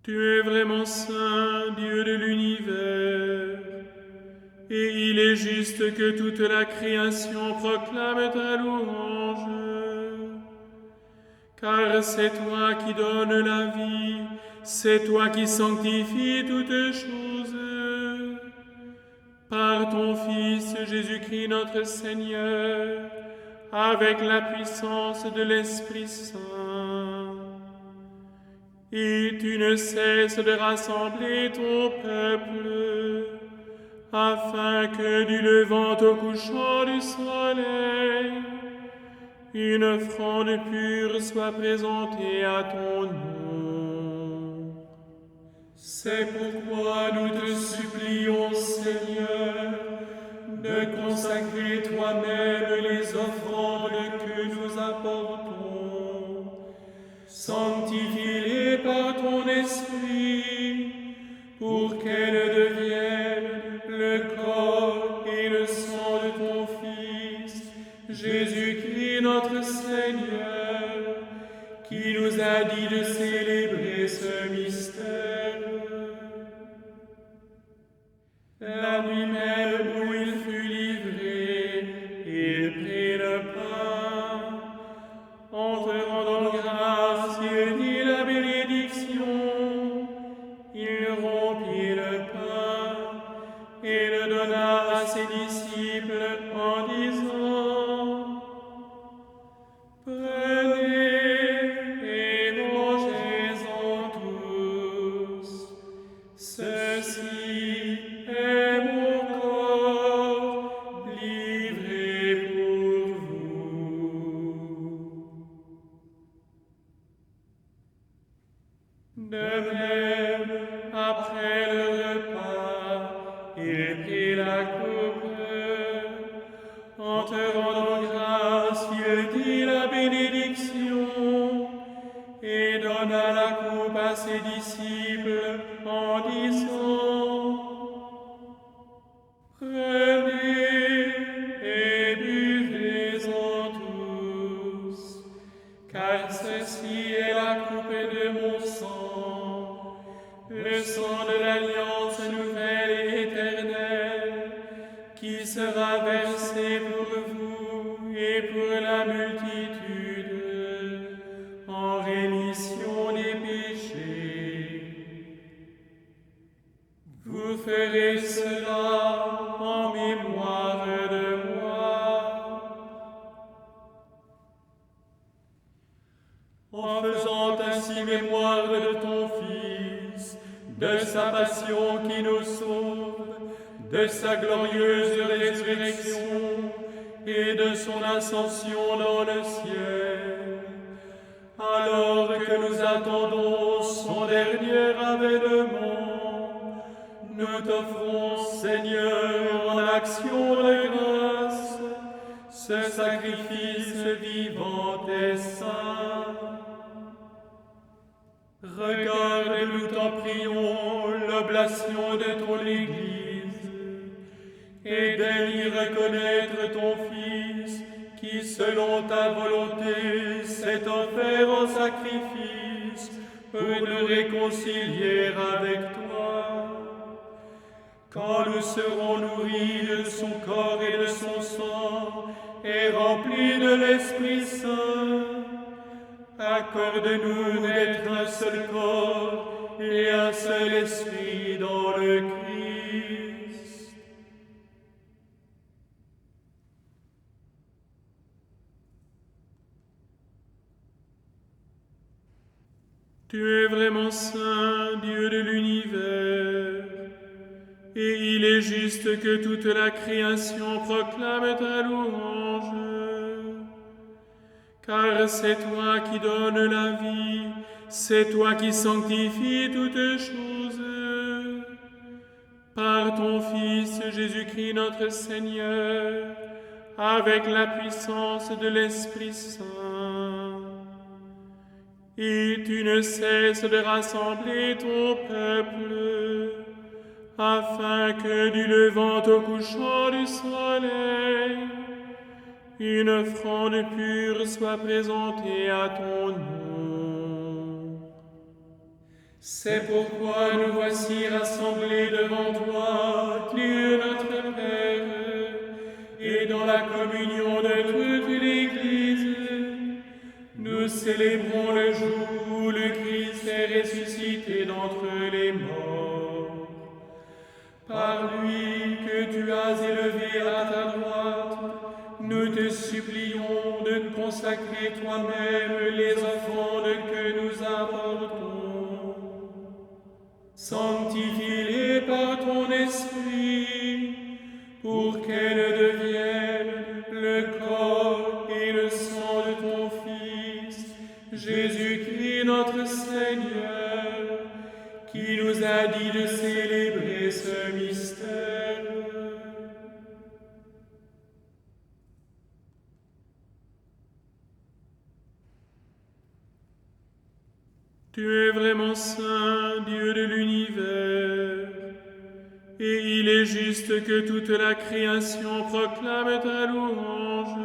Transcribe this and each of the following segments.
Tu es vraiment saint, Dieu de l'univers, et il est juste que toute la création proclame ta louange. Car c'est toi qui donnes la vie, c'est toi qui sanctifies toutes choses. Par ton Fils Jésus-Christ notre Seigneur, avec la puissance de l'Esprit Saint. Et tu ne cesses de rassembler ton peuple, afin que du levant au couchant du soleil, une offrande pure soit présentée à ton nom. C'est pourquoi nous te supplions, Seigneur, de consacrer toi-même les offrandes que nous apportons. Sanctifie-les par ton esprit, pour qu'elles deviennent le corps et le sang de ton Fils, Jésus-Christ notre Seigneur, qui nous a dit de célébrer ce mystère. La nuit même où il fut livré, il prit le pain. En te rendant grâce, il dit la bénédiction. Il rompit le pain et le donna à ses disciples en disant: Prenez et mangez-en tous. Ceci est mon corps livré pour vous. De même, après le repas, il prit la coupe. En te rendant grâce, il dit la bénédiction et donna la coupe à ses disciples en disant: Prenez et buvez-en tous, car ceci est la coupe de mon sang, le sang de l'alliance nouvelle et éternelle, qui sera versé pour vous et pour la multitude, en rémission des péchés. Vous ferez cela en mémoire de moi. En faisant ainsi mémoire de ton Fils, de sa passion qui nous sauve, de sa glorieuse résurrection et de son ascension dans le ciel, alors que nous attendons son dernier avènement, nous t'offrons, Seigneur, en action de grâce, ce sacrifice vivant et saint. Regarde, nous t'en prions, l'oblation de ton Église, et daignes reconnaître ton Fils, qui, selon ta volonté, s'est offert en sacrifice pour nous réconcilier avec toi. Quand nous serons nourris de son corps et de son sang, et remplis de l'Esprit Saint, accorde-nous d'être un seul corps et un seul esprit dans le Christ. Tu es vraiment saint, Dieu de l'univers, et il est juste que toute la création proclame ta louange. Car c'est toi qui donnes la vie, c'est toi qui sanctifies toutes choses. Par ton Fils Jésus-Christ notre Seigneur, avec la puissance de l'Esprit Saint. Et tu ne cesses de rassembler ton peuple, afin que du levant au couchant du soleil, une offrande pure soit présentée à ton nom. C'est pourquoi nous voici rassemblés devant toi, Dieu notre Père, et dans la communion de toute l'Église, nous célébrons le jour où le Christ est ressuscité d'entre les morts. Par lui que tu as élevé à ta droite, nous te supplions de consacrer toi-même les offrandes que nous apportons. Sanctifie-les par ton esprit, pour qu'elles deviennent le corps et le sang de ton Fils, Jésus-Christ notre Seigneur, qui nous a dit de célébrer ce mystère. Tu es vraiment saint, Dieu de l'univers, et il est juste que toute la création proclame ta louange.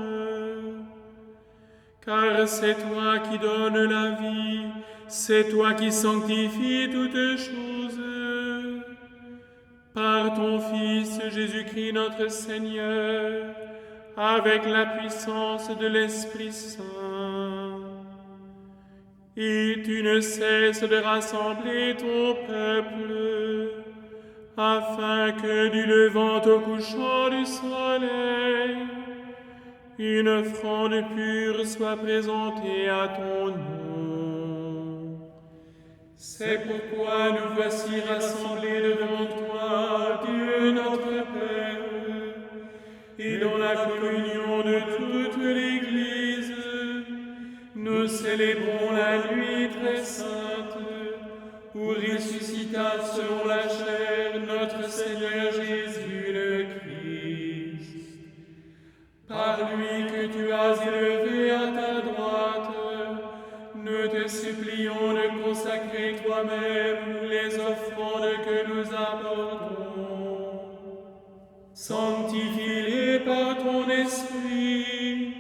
Car c'est toi qui donnes la vie, c'est toi qui sanctifies toutes choses. Par ton Fils Jésus-Christ notre Seigneur, avec la puissance de l'Esprit Saint. Et tu ne cesses de rassembler ton peuple, afin que du levant au couchant du soleil, une offrande pure soit présentée à ton nom. C'est pourquoi nous voici rassemblés devant toi, Dieu notre Père, et dans la communion de toute l'Église, nous célébrons la nuit très sainte, où ressuscita selon la chair notre Seigneur Jésus le Christ. Par lui que tu as élevé à ta droite, nous te supplions de consacrer toi-même les offrandes que nous apportons. Sanctifie-les par ton esprit,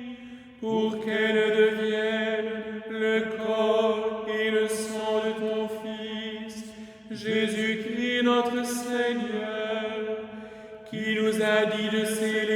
pour qu'elles deviennent le corps et le sang de ton Fils, Jésus-Christ notre Seigneur, qui nous a dit de célébrer